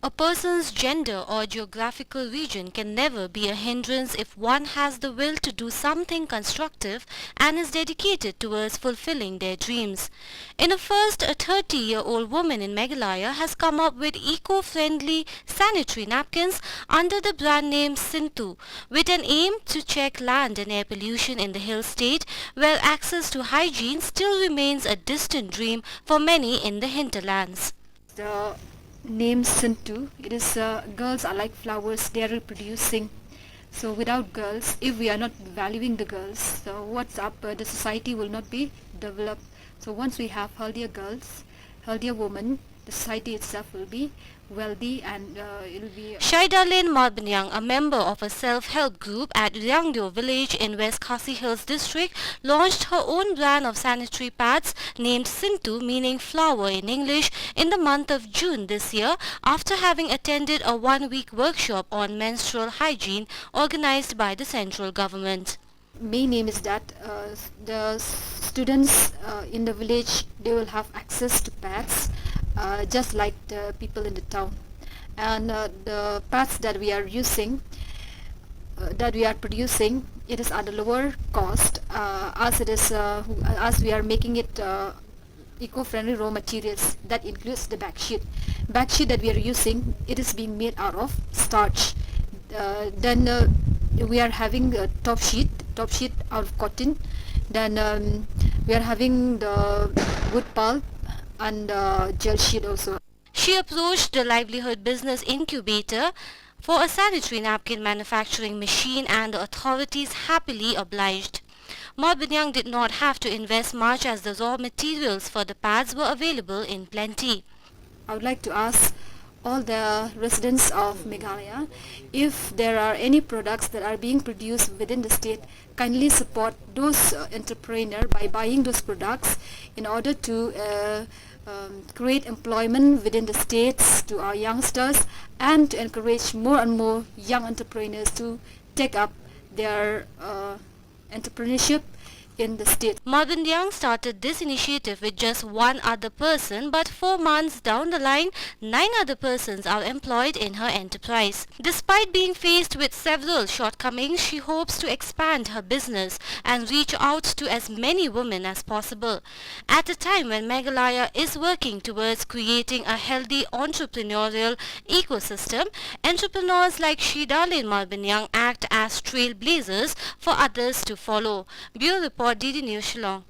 A person's gender or geographical region can never be a hindrance if one has the will to do something constructive and is dedicated towards fulfilling their dreams. In a first, a 30-year-old woman in Meghalaya has come up with eco-friendly sanitary napkins under the brand name Sintu, with an aim to check land and air pollution in the hill state where access to hygiene still remains a distant dream for many in the hinterlands. The name Sintu, it is girls are like flowers, they are reproducing. So without girls, if we are not valuing the girls, so what's up? The society will not be developed. So once we have healthier girls, healthier women, the society itself will be wealthy and it will be. Shaidalin Malbanyang, a member of a self-help group at Ryangdo village in West Khasi Hills district, launched her own brand of sanitary pads named Sintu, meaning flower in English, in the month of June this year after having attended a one-week workshop on menstrual hygiene organized by the central government. Main aim is that the students in the village, they will have access to pads just like the people in the town, and the pads that we are using that we are producing, it is at a lower cost as we are making it eco-friendly raw materials. That includes the backsheet that we are using. It is being made out of starch. Then we are having a top sheet out of cotton. Then we are having the wood pulp and gel sheet also. She approached the livelihood business incubator for a sanitary napkin manufacturing machine and the authorities happily obliged. Malbanyang did not have to invest much as the raw materials for the pads were available in plenty. I would like to ask all the residents of Meghalaya, if there are any products that are being produced within the state, kindly support those entrepreneurs by buying those products in order to create employment within the states to our youngsters and to encourage more and more young entrepreneurs to take up their entrepreneurship in the state. Malbanyang started this initiative with just one other person, but 4 months down the line, 9 other persons are employed in her enterprise. Despite being faced with several shortcomings, she hopes to expand her business and reach out to as many women as possible. At a time when Meghalaya is working towards creating a healthy entrepreneurial ecosystem, entrepreneurs like Shaidalin Malbanyang act as trailblazers for others to follow. Bureau Report, DD News, Shillong.